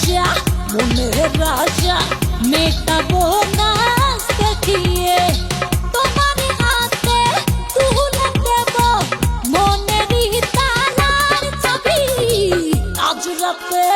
যা মনের রাজা মেটাবো না দেখিয়ে তোমার হাতে তুলে দেব মনেরই তালার চাবি আজ রাতে